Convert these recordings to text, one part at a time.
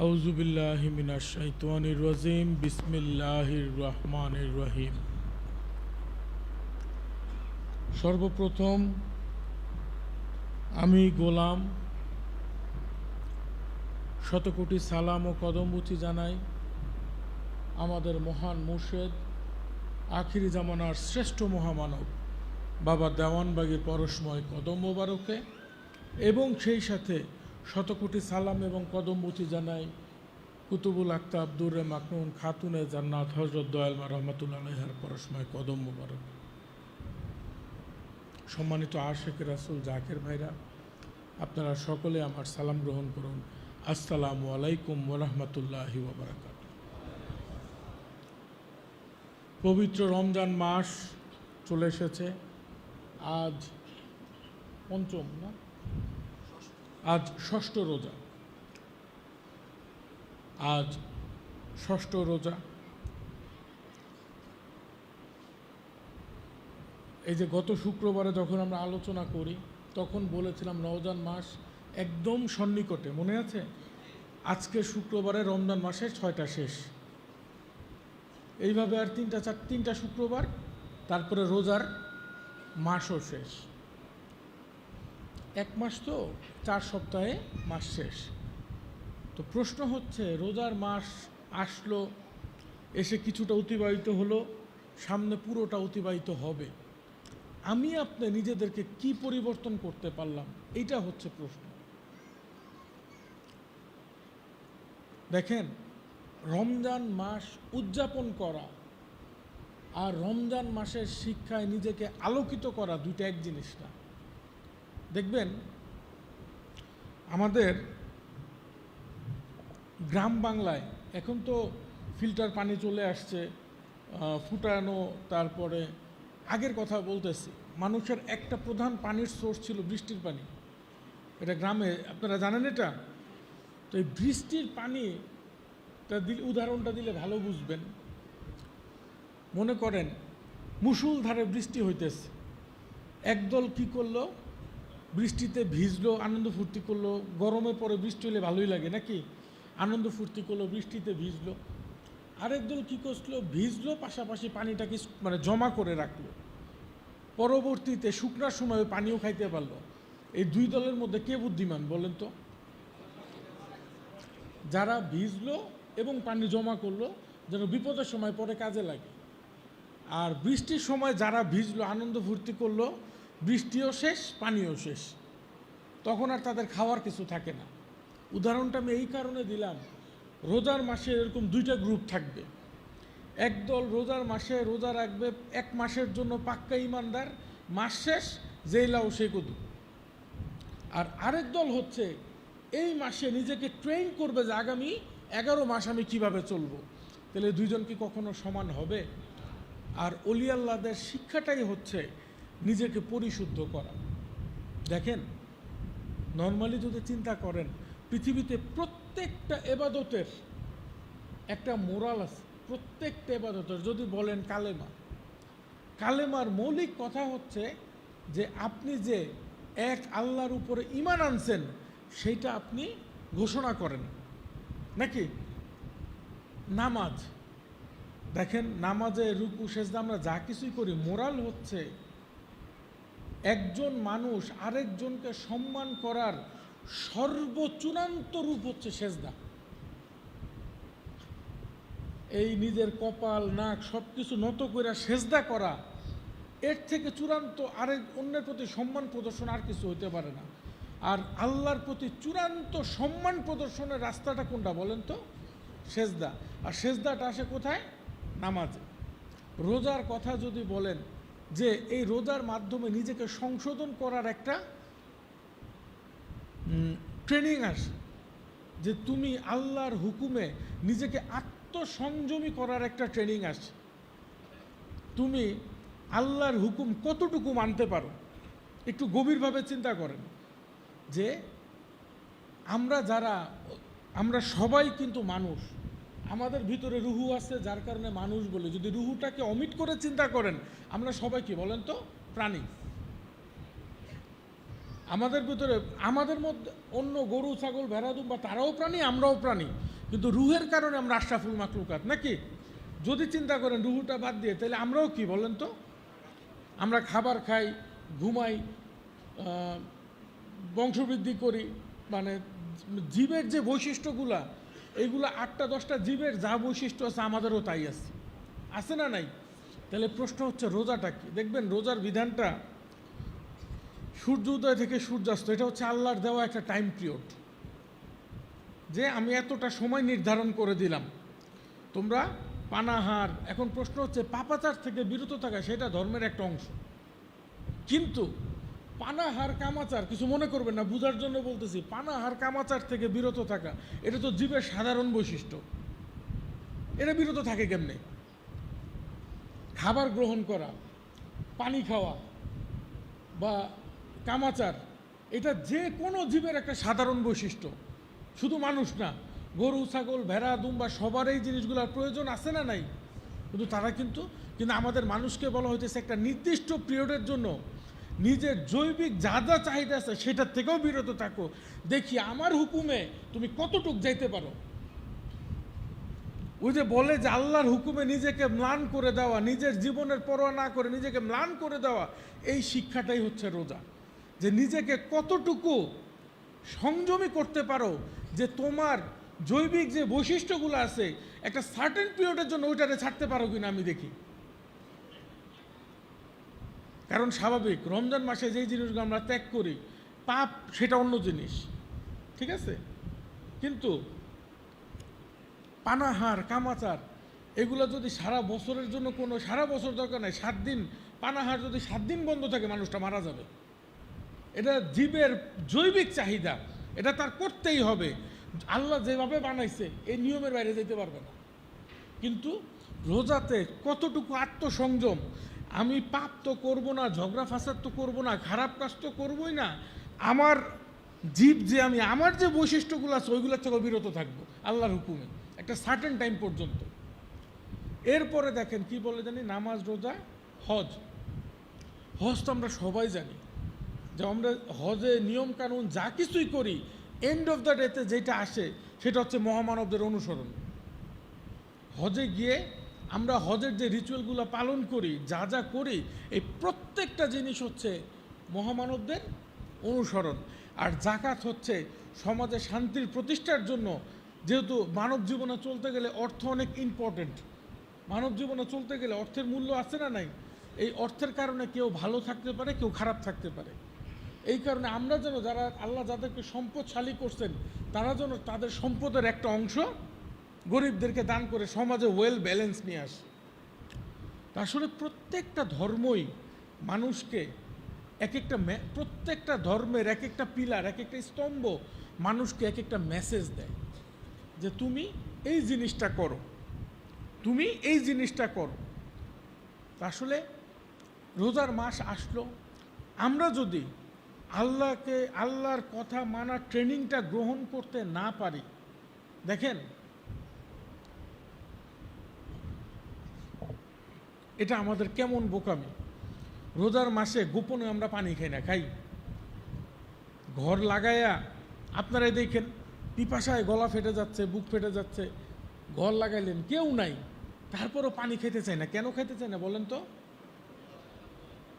আউযু বিল্লাহি মিনাশ শাইতানির রাজিম বিসমিল্লাহির রহমানির রহিম। সর্বপ্রথম আমি গোলাম শতকোটি সালাম ও কদমবুচি জানাই আমাদের মহান মুর্শেদ আখিরি জামানার শ্রেষ্ঠ মহামানব বাবা দেওয়ানবাগীর পরশময় কদম মোবারকে, এবং সেই সাথে শতকোটি সালাম এবং কদমবুচি জানাই কুতুবুল আক্তাব দুর্রে মাকনুন খাতুনে জান্নাত হজরত দয়ালমা রহমাতুল্লাহ আলাইহার পরশময় কদম মোবারক। সম্মানিত আশিক রাসূল জাকির ভাইরা, আপনারা সকলে আমার সালাম গ্রহণ করুন। আসসালামু আলাইকুম ওয়া রাহমাতুল্লাহি ওয়া বারাকাতুহু। পবিত্র রমজান মাস চলে এসেছে। আজ পঞ্চম না, আজ ষষ্ঠ রোজা। আজ ষষ্ঠ রোজা। এই যে গত শুক্রবারে যখন আমরা আলোচনা করি তখন বলেছিলাম রমজান মাস একদম সন্নিকটে, মনে আছে? আজকে শুক্রবারে রমজান মাসের 6টা শেষ। এইভাবে আর তিনটা শুক্রবার, তারপরে রোজার মাসও শেষ। এক মাস তো 4 সপ্তাহে মাস শেষ। তো প্রশ্ন হচ্ছে, রোজার মাস আসলো, এসে কিছুটা অতিবাহিত হলো, সামনে পুরোটা অতিবাহিত হবে। আমি আপনি নিজেদেরকে কি পরিবর্তন করতে পারলাম, এইটা হচ্ছে প্রশ্ন। দেখেন, রমজান মাস উদযাপন করা আর রমজান মাসের শিক্ষায় নিজেকে আলোকিত করা দুইটা এক জিনিস না। দেখবেন আমাদের গ্রাম বাংলায় এখন তো ফিল্টার পানি চলে আসছে, ফুটানো। তারপরে আগের কথা বলতেছি, মানুষের একটা প্রধান পানির সোর্স ছিল বৃষ্টির পানি। এটা গ্রামে, আপনারা জানেন এটা। তো এই বৃষ্টির পানিটা উদাহরণটা দিলে ভালো বুঝবেন। মনে করেন মুষলধারে বৃষ্টি হইতেছে, একদল কি করলো, বৃষ্টিতে ভিজলো, আনন্দ ফুর্তি করলো। গরমে পরে বৃষ্টি হলে ভালোই লাগে নাকি? আনন্দ ফুর্তি করলো, বৃষ্টিতে ভিজলো। আরেক দল কী করলো, ভিজলো, পাশাপাশি পানিটাকে জমা করে রাখলো, পরবর্তীতে শুকনার সময় পানিও খাইতে পারলো। এই দুই দলের মধ্যে কে বুদ্ধিমান বলেন তো? যারা ভিজলো এবং পানি জমা করলো যেন বিপদের সময় পরে কাজে লাগে। আর বৃষ্টির সময় যারা ভিজলো, আনন্দ ফুর্তি করলো, বৃষ্টিও শেষ, পানিও শেষ, তখন আর তাদের খাওয়ার কিছু থাকে না। উদাহরণটা আমি এই কারণে দিলাম, রোজার মাসে এরকম দুইটা গ্রুপ থাকবে। একদল রোজার মাসে রোজা রাখবে, 1 মাসের জন্য পাক্কা ইমানদার, মাস শেষ যেই লাও সেই কদু। আর আরেক দল হচ্ছে এই মাসে নিজেকে ট্রেন করবে যে আগামী 11 মাস আমি কিভাবে চলবো। তাহলে দুইজন কি কখনো সমান হবে? আর অলি আল্লাহদের শিক্ষাটাই হচ্ছে নিজেকে পরিশুদ্ধ করা। দেখেন, নর্মালি যদি চিন্তা করেন, পৃথিবীতে প্রত্যেকটা এবাদতের একটা মোরাল আছে। প্রত্যেকটা এবাদতের, যদি বলেন কালেমার মৌলিক কথা হচ্ছে যে আপনি যে এক আল্লাহর উপরে ঈমান আনছেন সেইটা আপনি ঘোষণা করেন নাকি? নামাজ দেখেন, নামাজে রুকু সেজদা আমরা যা কিছুই করি, মোরাল হচ্ছে একজন মানুষ আরেকজনকে সম্মান করার সর্বচূড়ান্ত রূপ হচ্ছে সেজদা। এই নিজের কপাল, নাক সব কিছু নত করে সেজদা করা, এর থেকে চূড়ান্ত আরেক অন্যের প্রতি সম্মান প্রদর্শন আর কিছু হইতে পারে না। আর আল্লাহর প্রতি চূড়ান্ত সম্মান প্রদর্শনের রাস্তাটা কোনটা বলেন তো? সেজদা। আর সেজদাটা আসে কোথায়? নামাজে। রোজার কথা যদি বলেন, যে এই রোজার মাধ্যমে নিজেকে সংশোধন করার একটা ট্রেনিং আসে, যে তুমি আল্লাহর হুকুমে নিজেকে আত্মসংযমী করার একটা ট্রেনিং আসে। তুমি আল্লাহর হুকুম কতটুকু মানতে পারো, একটু গভীরভাবে চিন্তা করেন। যে আমরা সবাই কিন্তু মানুষ, আমাদের ভিতরে রুহু আছে, যার কারণে মানুষ বলে। যদি রুহুটাকে অমিট করে চিন্তা করেন, আমরা সবাই কি বলেন তো? প্রাণী। আমাদের ভিতরে, আমাদের মধ্যে অন্য গরু, ছাগল, ভেড়া, দুম্বা তারাও প্রাণী, আমরাও প্রাণী। কিন্তু রুহের কারণে আমরা আশরাফুল মাখলুকাত নাকি? যদি চিন্তা করেন রুহুটা বাদ দিয়ে, তাহলে আমরাও কি বলেন তো? আমরা খাবার খাই, ঘুমাই, বংশবৃদ্ধি করি, মানে জীবের যে বৈশিষ্ট্যগুলা, এইগুলো 8-10টা জীবের যা বৈশিষ্ট্য আছে আমাদেরও তাই আছে না নাই? তাহলে প্রশ্ন হচ্ছে রোজাটা কি? দেখবেন রোজার বিধানটা সূর্য উদয় থেকে সূর্যাস্ত, এটা হচ্ছে আল্লাহর দেওয়া একটা টাইম পিরিয়ড, যে আমি এতটা সময় নির্ধারণ করে দিলাম, তোমরা পানাহার। এখন প্রশ্ন হচ্ছে পাপাচার থেকে বিরত থাকা, সেটা ধর্মের একটা অংশ, কিন্তু পানাহার কামাচার, কিছু মনে করবেন না, বুঝার জন্য বলতেছি, পানাহার কামাচার থেকে বিরত থাকা এটা তো জীবের সাধারণ বৈশিষ্ট্য। এটা বিরত থাকে কেমনে? খাবার গ্রহণ করা, পানি খাওয়া বা কামাচার, এটা যে কোনো জীবের একটা সাধারণ বৈশিষ্ট্য, শুধু মানুষ না, গরু, ছাগল, ভেড়া, দুম্বা সবার এই জিনিসগুলোর প্রয়োজন আছে না নাই? কিন্তু তারা কিন্তু আমাদের মানুষকে বলা হইতেছে একটা নির্দিষ্ট পিরিয়ডের জন্য নিজের জৈবিক যা যা চাহিদা আছে সেটার থেকেও বিরত থাকো, দেখি আমার হুকুমে তুমি কতটুক যাইতে পারো। ওই যে বলে যে আল্লাহর হুকুমে নিজেকে ম্লান করে দেওয়া, নিজের জীবনের পরোয়া না করে নিজেকে ম্লান করে দেওয়া, এই শিক্ষাটাই হচ্ছে রোজা। যে নিজেকে কতটুকু সংযমী করতে পারো, যে তোমার জৈবিক যে বৈশিষ্ট্যগুলো আছে একটা সার্টেন পিরিয়ডের জন্য ওইটারে ছাড়তে পারো কিনা আমি দেখি। কারণ স্বাভাবিক রমজান মাসে যেই জিনিসগুলো আমরা ত্যাগ করি, পাপ সেটা অন্য জিনিস, ঠিক আছে? কিন্তু পানাহার, কামাচার, এগুলো যদি সারা বছরের জন্য, কোনো সারা বছর দরকার নাই, 7 দিন পানাহার যদি 7 দিন বন্ধ থাকে মানুষটা মারা যাবে। এটা জীবের জৈবিক চাহিদা, এটা তার করতেই হবে। আল্লাহ যেভাবে বানাইছে এই নিয়মের বাইরে যেতে পারবে না। কিন্তু রোজাতে কতটুকু আত্মসংযম, আমি পাপ তো করবো না, ঝগড়া ফাসাদ তো করবো না, খারাপ কাজ তো করবোই না, আমার জীব যে আমি আমার যে বৈশিষ্ট্যগুলো আছে ওইগুলোর থেকে বিরত থাকবো আল্লাহর হুকুমে একটা সার্টেন টাইম পর্যন্ত। এরপরে দেখেন কি বলে জানি, নামাজ, রোজা, হজ। হজ তো আমরা সবাই জানি যে আমরা হজে নিয়ম কানুন যা কিছুই করি, এন্ড অফ দ্য ডেতে যেটা আসে সেটা হচ্ছে মহামানবদের অনুসরণ। হজে গিয়ে আমরা হজের যে রিচুয়ালগুলো পালন করি, যা যা করি, এই প্রত্যেকটা জিনিস হচ্ছে মহামানবদের অনুসরণ। আর জাকাত হচ্ছে সমাজে শান্তির প্রতিষ্ঠার জন্য, যেহেতু মানব জীবনে চলতে গেলে অর্থ অনেক ইম্পর্টেন্ট, মানব জীবনে চলতে গেলে অর্থের মূল্য আছে না নাই? এই অর্থের কারণে কেউ ভালো থাকতে পারে, কেউ খারাপ থাকতে পারে। এই কারণে আমরা যেন, যারা আল্লাহ যাদেরকে সম্পদশালী করছেন, তারা যেন তাদের সম্পদের একটা অংশ গরিবদেরকে দান করে সমাজে ওয়েল ব্যালেন্স নিয়ে আসে। আসলে প্রত্যেকটা ধর্মই মানুষকে এক একটা, প্রত্যেকটা ধর্মের এক একটা পিলার, এক একটা স্তম্ভ মানুষকে এক একটা মেসেজ দেয় যে তুমি এই জিনিসটা করো, তুমি এই জিনিসটা করো। আসলে রোজার মাস আসলো, আমরা যদি আল্লাহর কথা মানার ট্রেনিংটা গ্রহণ করতে না পারি, দেখেন এটা আমাদের কেমন বোকামি। রোজার মাসে গোপনে আমরা পানি খাই না, খাই ঘর লাগাইয়া। আপনারাই দেখেন পিপাসায় গলা ফেটে যাচ্ছে, বুক ফেটে যাচ্ছে, ঘর লাগাইলেন, কেউ নাই, তারপরও পানি খেতে চায় না। কেন খেতে চায় না বলেন তো?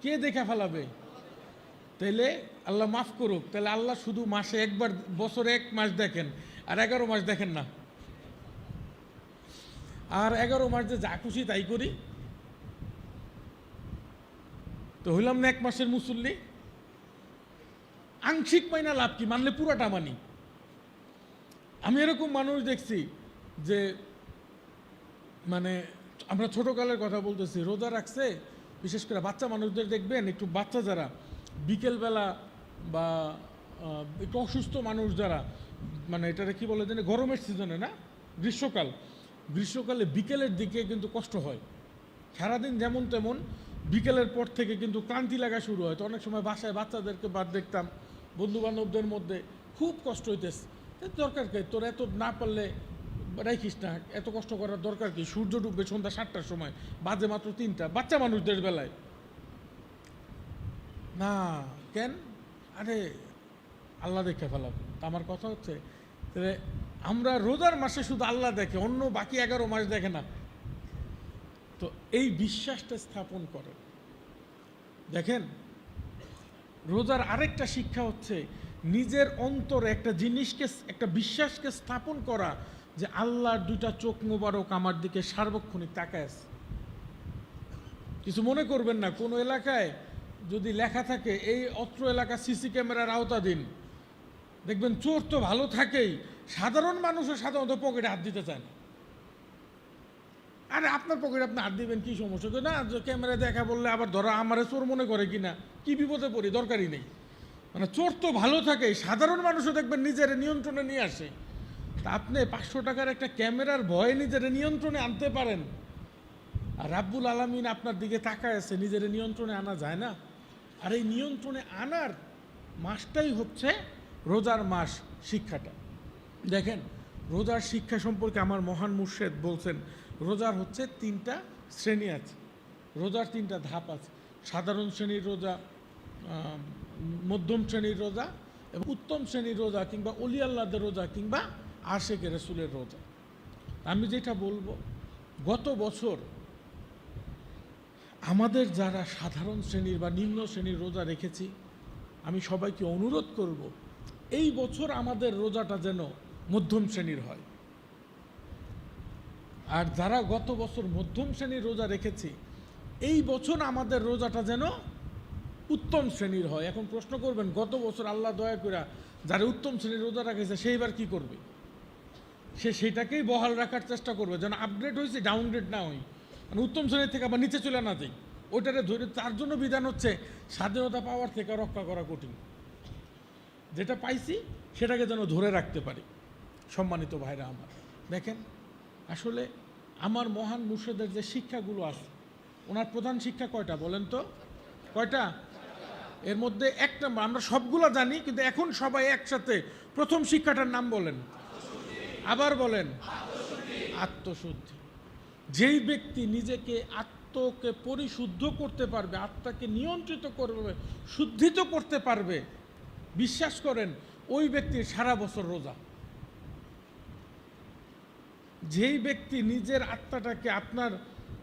কে দেখা ফেলাবে? তাইলে আল্লাহ মাফ করুক, তাহলে আল্লাহ শুধু মাসে একবার, বছরে 1 মাস দেখেন, আর 11 মাস দেখেন না। আর 11 মাস যে যা খুশি তাই করি, তো হইলাম না 1 মাসের মুসল্লি? আংশিক মাইনা লাভ কি, মানলে পুরাটা মানি। আমি এরকম মানুষ দেখছি যে, মানে আমরা ছোটকালের কথা বলতেছি, রোজা রাখছে, বিশেষ করে বাচ্চা মানুষদের দেখবেন, একটু বাচ্চা যারা বিকেলবেলা বা একটু অসুস্থ মানুষ যারা, মানে এটাকে কি বলে জানি, গরমের সিজনে না, গ্রীষ্মকালে বিকেলের দিকে কিন্তু কষ্ট হয়। সারাদিন যেমন তেমন, বিকেলের পর থেকে কিন্তু ক্লান্তি লাগা শুরু হয়। তো অনেক সময় বাসায় বাচ্চাদেরকে বাদ দেখতাম, বন্ধুবান্ধবদের মধ্যে খুব কষ্ট হইতেছে। দরকার কি তোর এত, না পারলে রাখিস না, এত কষ্ট করার দরকার কি? সূর্য ডুববে সন্ধ্যা 7টার সময়, বাজে মাত্র 3টা, বাচ্চা মানুষদের বেলায় না কেন? আরে আল্লাহ দেখে ফেলাম। আমার কথা হচ্ছে, আমরা রোজার মাসে শুধু আল্লাহ দেখে, অন্য বাকি 11 মাস দেখে না। তো এই বিশ্বাসটা স্থাপন করে। দেখেন, রোজার আরেকটা শিক্ষা হচ্ছে নিজের অন্তরে একটা জিনিসকে, একটা বিশ্বাসকে স্থাপন করা যে আল্লাহর দুইটা চোখ মোবারক আমার দিকে সার্বক্ষণিক তাকায় আছে। কিছু মনে করবেন না, কোনো এলাকায় যদি লেখা থাকে এই অত্র এলাকা সিসি ক্যামেরার আওতাধীন, দেখবেন চোর তো ভালো থাকেই, সাধারণ মানুষও সাধারণত পকেটে হাত দিতে চায় না। আরে আপনার পকেটে আপনি হাত দিবেন, কি সমস্যা? না, ক্যামেরা দেখা বললে আবার ধরো আমারে চোর মনে করে কিনা, কি বিপদে পড়ি, দরকারই নেই। মানে চোর তো ভালো থাকে, সাধারণ মানুষও দেখবেন নিজের নিয়ন্ত্রণে নিয়ে আসে। তা আপনি 500 টাকার একটা ক্যামেরার ভয়ে নিজের নিয়ন্ত্রণে আনতে পারেন, আর রাব্বুল আলামিন আপনার দিকে তাকায় আছে, নিজের নিয়ন্ত্রণে আনা যায় না? আর এই নিয়ন্ত্রণে আনার মাসটাই হচ্ছে রোজার মাস। শিক্ষাটা দেখেন, রোজার শিক্ষা সম্পর্কে আমার মহান মুর্শেদ বলছেন, রোজার হচ্ছে 3টা শ্রেণী আছে, রোজার 3টা ধাপ আছে। সাধারণ শ্রেণীর রোজা, মধ্যম শ্রেণীর রোজা এবং উত্তম শ্রেণীর রোজা, কিংবা অলি আল্লাহদের রোজা, কিংবা আশেক রাসূলের রোজা। আমি যেটা বলবো, গত বছর আমাদের যারা সাধারণ শ্রেণীর বা নিম্ন শ্রেণীর রোজা রেখেছি, আমি সবাইকে অনুরোধ করব এই বছর আমাদের রোজাটা যেন মধ্যম শ্রেণীর হয়। আর যারা গত বছর মধ্যম শ্রেণীর রোজা রেখেছি, এই বছর আমাদের রোজাটা যেন উত্তম শ্রেণীর হয়। এখন প্রশ্ন করবেন, গত বছর আল্লাহ দয়া করে যারা উত্তম শ্রেণীর রোজা রেখেছে সেইবার কি করবে? সে সেটাকেই বহাল রাখার চেষ্টা করবে, যেন আপগ্রেড হয়েছে ডাউনগ্রেড না হয়, মানে উত্তম শ্রেণীর থেকে আবার নিচে চলে না যাই। ওইটারে ধরে, তার জন্য বিধান হচ্ছে স্বাধীনতা পাওয়ার থেকে রক্ষা করা কঠিন। যেটা পাইছি সেটাকে যেন ধরে রাখতে পারি। সম্মানিত ভাইরা আমার, দেখেন আসলে আমার মহান মুর্শিদের যে শিক্ষাগুলো আছে, ওনার প্রধান শিক্ষা কয়টা বলেন তো? কয়টা? এর মধ্যে এক নম্বর, আমরা সবগুলো জানি কিন্তু এখন সবাই একসাথে প্রথম শিক্ষাটার নাম বলেন, আবার বলেন, আত্মশুদ্ধি। যেই ব্যক্তি নিজেকে আত্মকে পরিশুদ্ধ করতে পারবে, আত্মাকে নিয়ন্ত্রিত করবে, শুদ্ধিত করতে পারবে, বিশ্বাস করেন ওই ব্যক্তির সারা বছর রোজা। যেই ব্যক্তি নিজের আত্মাটাকে, আপনার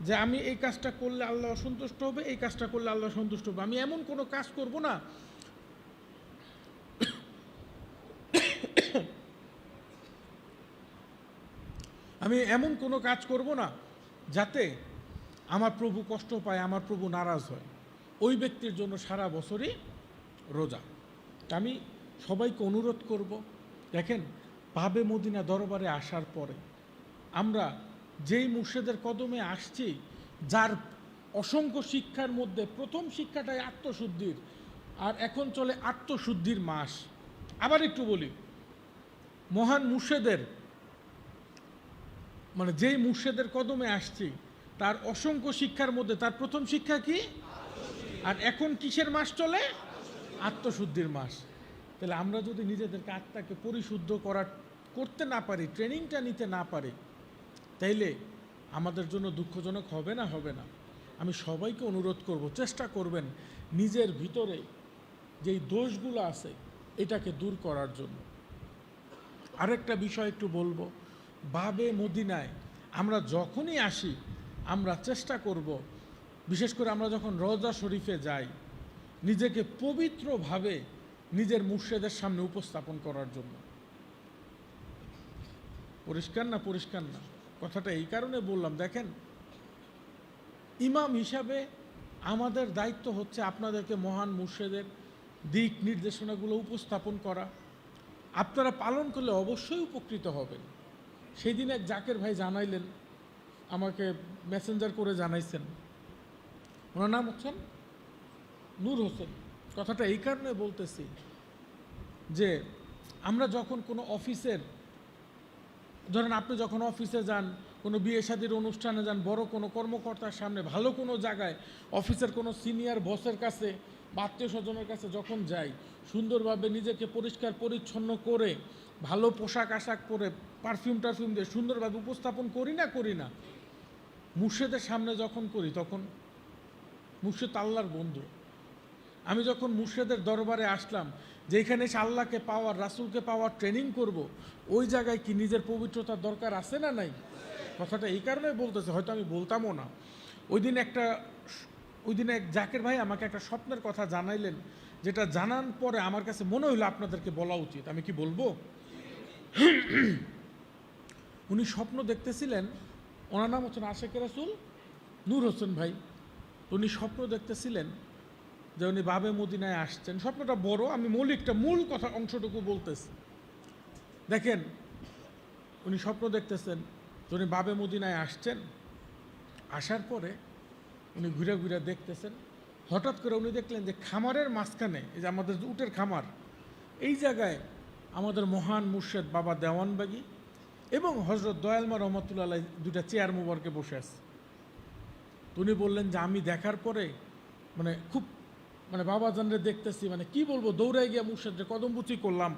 যে আমি এই কাজটা করলে আল্লাহ সন্তুষ্ট হবে, এই কাজটা করলে আল্লাহ সন্তুষ্ট হবে, আমি এমন কোনো কাজ করব না আমি এমন কোনো কাজ করব না যাতে আমার প্রভু কষ্ট পায়, আমার প্রভু নারাজ হয়, ওই ব্যক্তির জন্য সারা বছরই রোজা। আমি সবাইকে অনুরোধ করব, দেখেন বাবে মদিনা দরবারে আসার পরে আমরা যেই মুর্শিদের কদমে আসছি, যার অসংখ্য শিক্ষার মধ্যে প্রথম শিক্ষাটাই আত্মশুদ্ধির, আর এখন চলে আত্মশুদ্ধির মাস। আবার একটু বলি, মহান মুর্শিদের, মানে যেই মুর্শিদের কদমে আসছি তার অসংখ্য শিক্ষার মধ্যে তার প্রথম শিক্ষা কি? আর এখন কিসের মাস চলে? আত্মশুদ্ধির মাস। তাহলে আমরা যদি নিজেদেরকে আত্মাকে পরিশুদ্ধ করতে না পারি, ট্রেনিংটা নিতে না পারি, তাইলে আমাদের জন্য দুঃখজনক হবে না? হবে না? আমি সবাইকে অনুরোধ করব, চেষ্টা করবেন নিজের ভিতরে যেই দোষগুলো আছে এটাকে দূর করার জন্য। আরেকটা বিষয় একটু বলবো, বাবে মদিনায় আমরা যখনই আসি আমরা চেষ্টা করব, বিশেষ করে আমরা যখন রওজা শরীফে যাই, নিজেকে পবিত্রভাবে নিজের মুর্শিদের সামনে উপস্থাপন করার জন্য। পরিষ্কার না? পরিষ্কার না? কথাটা এই কারণে বললাম, দেখেন ইমাম হিসাবে আমাদের দায়িত্ব হচ্ছে আপনাদেরকে মহান মুর্শিদের দিক নির্দেশনাগুলো উপস্থাপন করা। আপনারা পালন করলে অবশ্যই উপকৃত হবেন। সেই দিন এক জাকের ভাই জানাইলেন, আমাকে মেসেঞ্জার করে জানাইছেন, ওনার নাম হচ্ছেন নূর হোসেন। কথাটা এই কারণে বলতেছি যে আমরা যখন কোনো অফিসের, ধরেন আপনি যখন অফিসে যান, কোনো বিয়ে শাদীর অনুষ্ঠানে যান, বড় কোনো কর্মকর্তার সামনে, ভালো কোনো জায়গায়, অফিসের কোনো সিনিয়র বসের কাছে বা আত্মীয় স্বজনের কাছে যখন যাই, সুন্দরভাবে নিজেকে পরিষ্কার পরিচ্ছন্ন করে, ভালো পোশাক আশাক পরে, পারফিউম টারফিউম দিয়ে সুন্দরভাবে উপস্থাপন করি না? করি না? মুর্শিদের সামনে যখন করি তখন মুর্শিদ আল্লাহর বন্ধু। আমি যখন মুর্শিদের দরবারে আসলাম, যেখানে এসে আল্লাহকে পাওয়ার, রাসূলকে পাওয়ার ট্রেনিং করব, ওই জায়গায় কি নিজের পবিত্রতার দরকার আছে না নাই? কথাটা এই কারণে বলতেছে, হয়তো আমি বলতামও না। ওই দিন এক জাকের ভাই আমাকে একটা স্বপ্নের কথা জানাইলেন, যেটা জানান পরে আমার কাছে মনে হইলো আপনাদেরকে বলা উচিত। আমি কি বলবো? উনি স্বপ্ন দেখতেছিলেন, ওনার নাম হচ্ছেন আশেকে রাসূল নূর হোসেন ভাই। উনি স্বপ্ন দেখতেছিলেন যে উনি বাবে মদিনায় আসছেন। স্বপ্নটা বড়, আমি মূল কথা অংশটুকু বলতেছি। দেখেন, উনি স্বপ্ন দেখতেছেন যে উনি বাবে মদিনায় আসছেন। আসার পরে উনি ঘুরে ঘুরে দেখতেছেন, হঠাৎ করে উনি দেখলেন যে খামারের মাঝখানে, এই যে আমাদের উটের খামার, এই জায়গায় আমাদের মহান মুর্শেদ বাবা দেওয়ানবাগী এবং হজরত দয়ালমা রহমতুল্লাহ দুইটা চেয়ার মুবারকে বসে আছে। উনি বললেন যে আমি দেখার পরে খুব বাবাজানরে দেখতেছি, কি বলবো, দৌড়াই গিয়া মুর্শেদরে কদমবুচি করলাম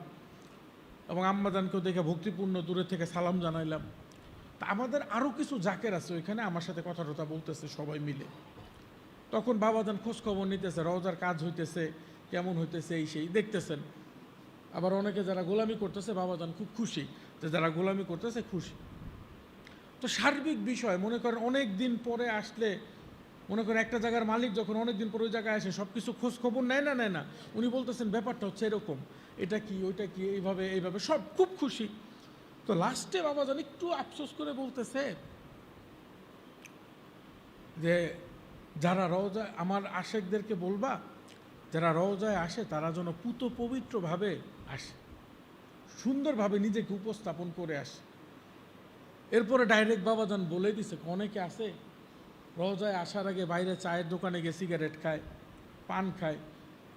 এবং আম্মাজানকেও দেখে ভক্তিপূর্ণ দূরে থেকে সালাম জানাইলাম। তা আমাদের আরও কিছু জাকের আছে ওইখানে, আমার সাথে কথা টথা বলতেছে সবাই মিলে। তখন বাবাজান খোঁজখবর নিতেছে, রওজার কাজ হইতেছে, কেমন হইতেছে, এই সেই দেখতেছেন। আবার অনেকে যারা গোলামি করতেছে, বাবাজান খুব খুশি যে যারা গোলামি করতেছে খুশি। তো সার্বিক বিষয় মনে করেন অনেক দিন পরে আসলে, মনে করেন একটা জায়গার মালিক যখন অনেক দিন পরে ওই জায়গায় আসে সব কিছু খোঁজ খবর নেয় না, উনি বলতেছেন ব্যাপারটা হচ্ছে এরকম, এটা কি ওইটা কি, এইভাবে সব খুব খুশি। তো লাস্টে বাবাজান একটু আফসোস করে বলতেছে যে যারা রওজায়, আমার আশেকদেরকে বলবা যারা রওজায় আসে তারা যেন পুত পবিত্রভাবে আসে, সুন্দরভাবে নিজেকে উপস্থাপন করে আসে। এরপরে ডাইরেক্ট বাবাজান বলে দিছে, অনেকে আছে রওজায় আসার আগে বাইরে চায়ের দোকানে গিয়ে সিগারেট খায়, পান খায়,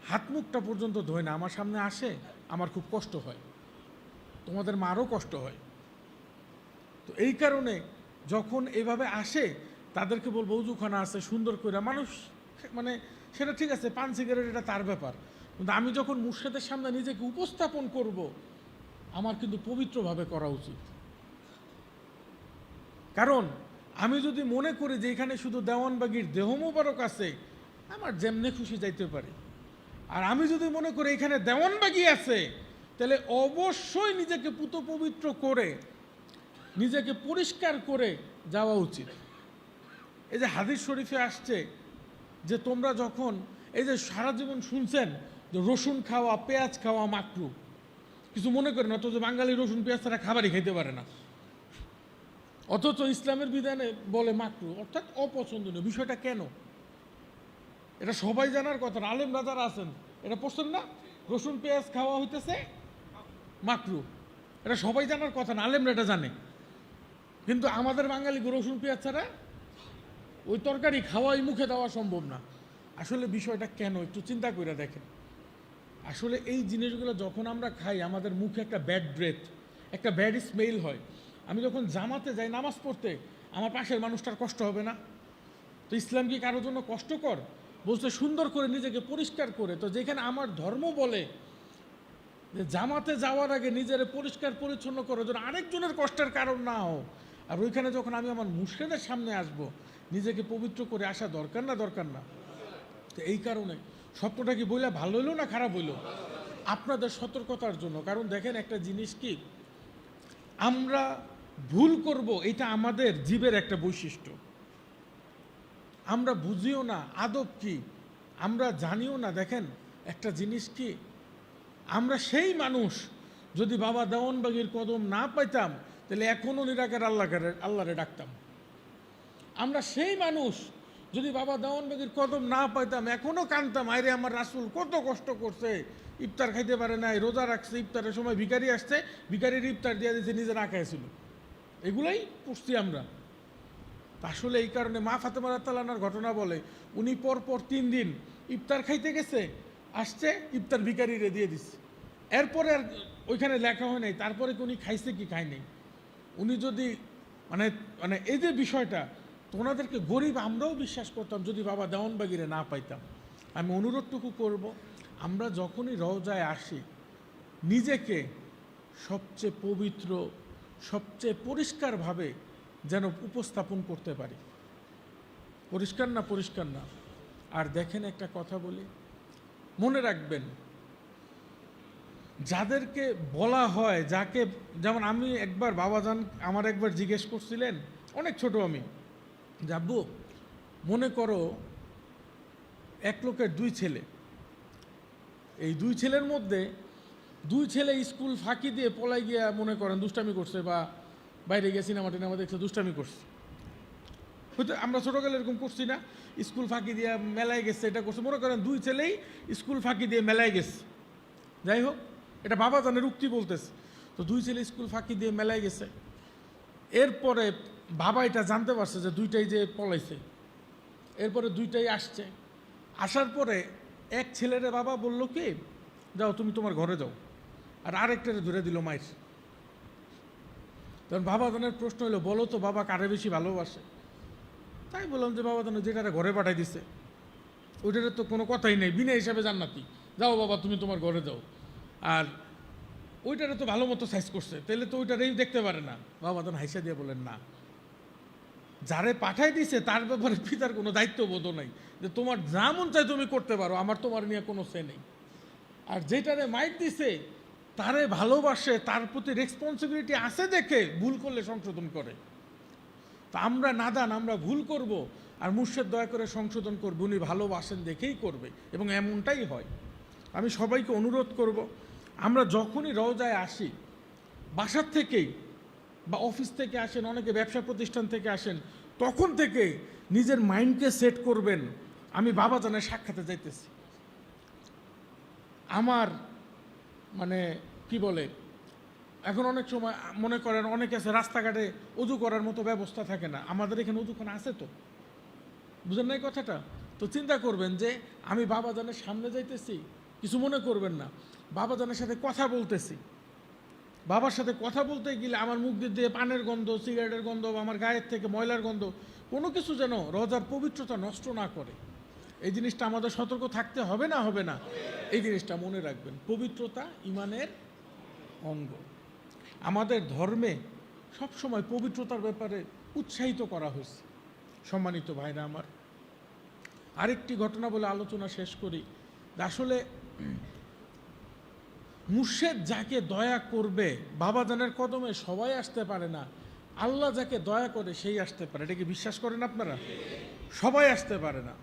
হাত মুখটা পর্যন্ত ধোয় না, আমার সামনে আসে, আমার খুব কষ্ট হয়, তোমাদের মারও কষ্ট হয়। তো এই কারণে যখন এইভাবে আসে তাদেরকে বলবো উজুখানা আছে সুন্দর করে, মানুষ সেটা ঠিক আছে, পান সিগারেট এটা তার ব্যাপার, কিন্তু আমি যখন মুর্শেদের সামনে নিজেকে উপস্থাপন করব, আমার কিন্তু পবিত্রভাবে করা উচিত। কারণ আমি যদি মনে করি যে এখানে শুধু দেওয়ানবাগীর দেহ মোবারক আছে, আমার যেমনে খুশি যাইতে পারে। আর আমি যদি মনে করি এখানে দেওয়ানবাগী আছে, তাহলে অবশ্যই নিজেকে পুত পবিত্র করে, নিজেকে পরিষ্কার করে যাওয়া উচিত। এই যে হাদিস শরীফে আসছে যে তোমরা যখন, এই যে সারা জীবন শুনছেন যে রসুন খাওয়া, পেঁয়াজ খাওয়া মাকরু, কিছু মনে করেন, অথচ বাঙালি রসুন পেঁয়াজ ছাড়া খাবারই খাইতে পারে না, অথচ ইসলামের বিধানে বলে মাকরু, অর্থাৎ অপছন্দনীয়। বিষয়টা কেন? এটা সবাই জানার কথা, আলেমরা যারা আছেন এটা পছন্দ না, রসুন পেঁয়াজ খাওয়া হইতেছে মাকরু, এটা সবাই জানার কথা না, আলেমরা এটা জানে। কিন্তু আমাদের বাঙালি রসুন পেঁয়াজ ছাড়া ওই তরকারি খাওয়াই মুখে দেওয়া সম্ভব না। আসলে বিষয়টা কেন একটু চিন্তা করে দেখেন। আসলে এই জিনিসগুলো যখন আমরা খাই, আমাদের মুখে একটা ব্যাড ব্রেথ, একটা ব্যাড স্মেল হয়। আমি যখন জামাতে যাই নামাজ পড়তে, আমার পাশের মানুষটার কষ্ট হবে না? তো ইসলাম কি কারোর জন্য কষ্টকর? বলছে সুন্দর করে নিজেকে পরিষ্কার করে। তো যেখানে আমার ধর্ম বলে যে জামাতে যাওয়ার আগে নিজের পরিষ্কার পরিচ্ছন্ন করো যেন আরেকজনের কষ্টের কারণ না হোক, আর ওইখানে যখন আমি আমার মুর্শিদের সামনে আসব, নিজেকে পবিত্র করে আসা দরকার না? তো এই কারণে স্বপ্নটা কি বইলে ভালো হইলো না খারাপ হইলো? আপনাদের সতর্কতার জন্য। কারণ দেখেন একটা জিনিস কি, আমরা ভুল করব, এটা আমাদের জীবের একটা বৈশিষ্ট্য। আমরা বুঝিও না আদব কি, আমরা জানিও না। দেখেন একটা জিনিস কি, আমরা সেই মানুষ যদি বাবা দেওয়ানবাগীর কদম না পাইতাম, তাহলে এখনও নিরাকার আল্লাহরে ডাকতাম। আমরা সেই মানুষ যদি বাবা দেওয়ানবাগীর কদম না পাইতাম, এখনও কানতাম, আরে আমার রাসূল কত কষ্ট করছে, ইফতার খাইতে পারে নাই, রোজা রাখছে, ইফতারের সময় ভিখারি আসছে, ভিখারির ইফতার দিয়ে দিয়েছে, নিজে না খাইছিল। এগুলাই পড়ছি আমরা। আসলে এই কারণে মা ফাতেমা রাদিয়াল্লাহু আনহার ঘটনা বলে, উনি পরপর 3 দিন ইফতার খাইতে গেছে, আসছে, ইফতার ভিখারিরে দিয়ে দিচ্ছে। এরপরে আর ওইখানে লেখা হয় নাই তারপরে কি উনি খাইছে কি খায় নাই। উনি যদি এই যে বিষয়টা, তো ওনাদেরকে গরিব আমরাও বিশ্বাস করতাম যদি বাবা দেওয়ানবাগীরে না পাইতাম। আমি অনুরোধটুকু করব, আমরা যখনই রওজায় আসি, নিজেকে সবচেয়ে পবিত্র, সবচেয়ে পরিষ্কারভাবে যেন উপস্থাপন করতে পারি। পরিষ্কার না? আর দেখেন একটা কথা বলি, মনে রাখবেন, যাদেরকে বলা হয়, যাকে, যেমন আমি একবার বাবাজান আমার একবার জিজ্ঞেস করছিলেন, অনেক ছোট আমি, যাব্বু মনে করো এক লোকের দুই ছেলে, এই দুই ছেলের মধ্যে দুই ছেলে স্কুল ফাঁকি দিয়ে পলাই গিয়া মনে করেন দুষ্টামি করছে, বা বাইরে গিয়ে সিনেমা টিনেমা দেখছে দুষ্টামি করছে, হয়তো আমরা ছোটোকালে এরকম করছি না, স্কুল ফাঁকি দিয়ে মেলায় গেছে, এটা করছে, মনে করেন দুই ছেলেই স্কুল ফাঁকি দিয়ে মেলায় গেছে, যাই হোক এটা বাবাজানের উক্তি বলতেছে। তো দুই ছেলে স্কুল ফাঁকি দিয়ে মেলায় গেছে, এরপরে বাবা এটা জানতে পারছে যে দুইটাই যে পলাইছে, এরপরে দুইটাই আসছে, আসার পরে এক ছেলেরে বাবা বলল কি, যাও তুমি তোমার ঘরে যাও, আর আরেকটারে ধরে দিল মায়ের। তখন বাবাজানের প্রশ্ন হলো, বলো তো বাবা কারে বেশি ভালোবাসে? তাই বললাম যে বাবাজান যেটারে ঘরে পাঠাই দিছে ওইটারে তো কোনো কথাই নেই, বিনা হিসাবে জান্নাতি, যাও বাবা তুমি তোমার ঘরে যাও, আর ওইটারে তো ভালো মতো সাইজ করছে, তাহলে তো ওইটারেই দেখতে পারে না। বাবাজান হাইসা দিয়ে বলেন, না, যারে পাঠাই দিছে তার ব্যাপারে পিতার কোনো দায়িত্ববোধ নাই, যে তোমার যা মন চাই তুমি করতে পারো, আমার তোমার নিয়ে কোনো সে নেই। আর যেটারে মাইক দিছে তারে ভালোবাসে, তার প্রতি রেসপন্সিবিলিটি আছে দেখে ভুল করলে সংশোধন করে। তা আমরা নাদান, আমরা ভুল করব, আর মুর্শেদ দয়া করে সংশোধন করব, উনি ভালোবাসেন দেখেই করবে, এবং এমনটাই হয়। আমি সবাইকে অনুরোধ করব, আমরা যখনই রওজায় আসি, বাসার থেকেই বা অফিস থেকে আসেন, অনেকে ব্যবসা প্রতিষ্ঠান থেকে আসেন, তখন থেকে নিজের মাইন্ডকে সেট করবেন, আমি বাবাজানের সাক্ষাতে যাইতেছি। আমার মানে কি বলে, এখন অনেক সময় মনে করেন অনেকে আছে রাস্তাঘাটে উজু করার মতো ব্যবস্থা থাকে না, আমাদের এখানে উজুখানা আছে, তো বুঝেন নাই কথাটা? তো চিন্তা করবেন যে আমি বাবাজানের সামনে যাইতেছি, কিছু মনে করবেন না, বাবাজানের সাথে কথা বলতেছি, বাবার সাথে কথা বলতে গেলে আমার মুখ দিয়ে পানের গন্ধ, সিগারেটের গন্ধ, বা আমার গায়ের থেকে ময়লার গন্ধ, কোনো কিছু যেন রোজার পবিত্রতা নষ্ট না করে। এই জিনিসটা আমাদের সতর্ক থাকতে হবে না, হবে না? এই জিনিসটা মনে রাখবেন, পবিত্রতা ইমানের অঙ্গ। আমাদের ধর্মে সবসময় পবিত্রতার ব্যাপারে উৎসাহিত করা হয়েছে। সম্মানিত ভাইরা আমার, আরেকটি ঘটনা বলে আলোচনা শেষ করি। আসলে মুর্শেদ যাকে দয়া করবে, বাবাজানের কদমে সবাই আসতে পারে না, আল্লাহ যাকে দয়া করে সেই আসতে পারে। এটা কি বিশ্বাস করেন আপনারা? সবাই আসতে পারে না।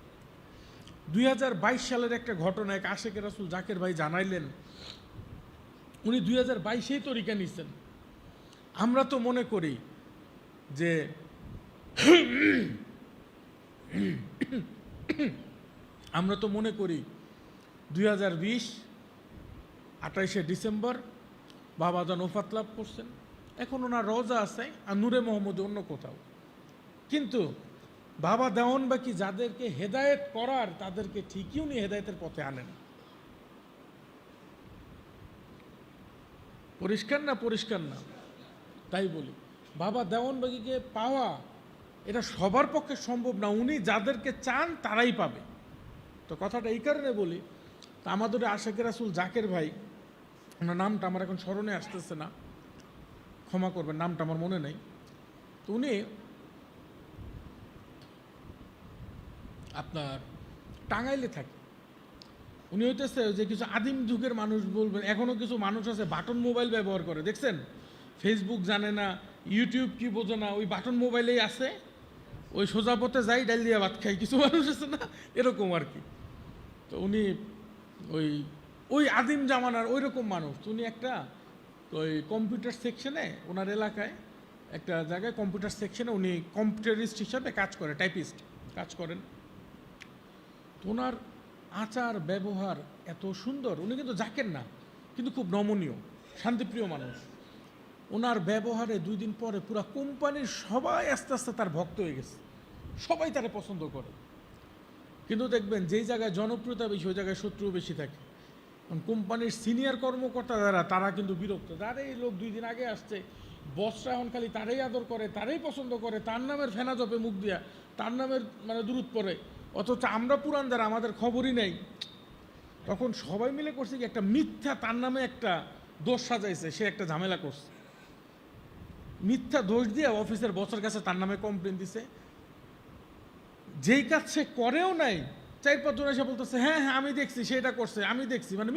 2022 সালের একটা ঘটনা এক আশেকে রাসূল জাকের ভাই জানাইলেন, উনি 2022-এই তরিকা নিছেন। আমরা তো মনে করি যে আমরা তো মনে করি 2020 28শে ডিসেম্বর বাবাজান ওফাত লাভ করছেন, এখন ওনার রওজা আছে আর নূরে মোহাম্মদে অন্য কোথাও। কিন্তু বাবা দেওয়ানবাগী যাদেরকে হেদায়েত করার, তাদেরকে ঠিকই উনি হেদায়েতের পথে আনেন। পরিষ্কার না? পরিষ্কার না? তাই বলি, বাবা দেওয়ানবাগীকে পাওয়া এটা সবার পক্ষে সম্ভব না, উনি যাদেরকে চান তারাই পাবে। তো কথাটা এই কারণে বলি, তা আমাদের আশেকে রাসূল জাকের ভাই, ওনার নামটা আমার এখন স্মরণে আসতেছে না, ক্ষমা করবেন, নামটা আমার মনে নেই। তো উনি আপনার টাঙ্গাইলে থাকে। উনি হইতেছে যে কিছু আদিম যুগের মানুষ বলবেন, এখনও কিছু মানুষ আছে বাটন মোবাইল ব্যবহার করে, দেখছেন? ফেসবুক জানে না, ইউটিউব কি বোঝে না, ওই বাটন মোবাইলেই আছে, ওই সোজা পথে যাই ডাল দিয়ে ভাত খাই, কিছু মানুষ আছে না এরকম আর কি। তো উনি ওই ওই আদিম জামানার ওই রকম মানুষ। উনি একটা ওই কম্পিউটার সেকশনে, ওনার এলাকায় একটা জায়গায় কম্পিউটার সেকশনে উনি কম্পিউটারিস্ট হিসাবে কাজ করে, টাইপিস্ট কাজ করেন। তো ওনার আচার ব্যবহার এত সুন্দর, উনি কিন্তু জাকের না, কিন্তু খুব নমনীয় শান্তিপ্রিয় মানুষ। ওনার ব্যবহারে 2 দিন পরে পুরো কোম্পানির সবাই আস্তে আস্তে তার ভক্ত হয়ে গেছে, সবাই তারা পছন্দ করে। কিন্তু দেখবেন যেই জায়গায় জনপ্রিয়তা বেশি ওই জায়গায় শত্রু বেশি থাকে। কারণ কোম্পানির সিনিয়র কর্মকর্তা যারা, তারা কিন্তু বিরক্ত, যারা এই লোক 2 দিন আগে আসছে, বসরা এখন খালি তারাই আদর করে, তারাই পছন্দ করে, তার নামের ফেনা জপে মুখ দিয়া, তার নামের মানে দূরত পড়ে, অথচ আমরা পুরান যারা, আমাদের খবরই নেই। তখন সবাই মিলে করছে কি, একটা মিথ্যা তার নামে একটা দোষ সাজাইছে, সে একটা ঝামেলা করছে, মিথ্যা দোষ দিয়ে অফিসের বসের কাছে তার নামে কমপ্লেন দিছে। যেই কাজ সে করেও নাই, 4-5 জন এসে বলতেছে হ্যাঁ হ্যাঁ আমি দেখছি, সেটা করছে, আমি দেখছি, মানে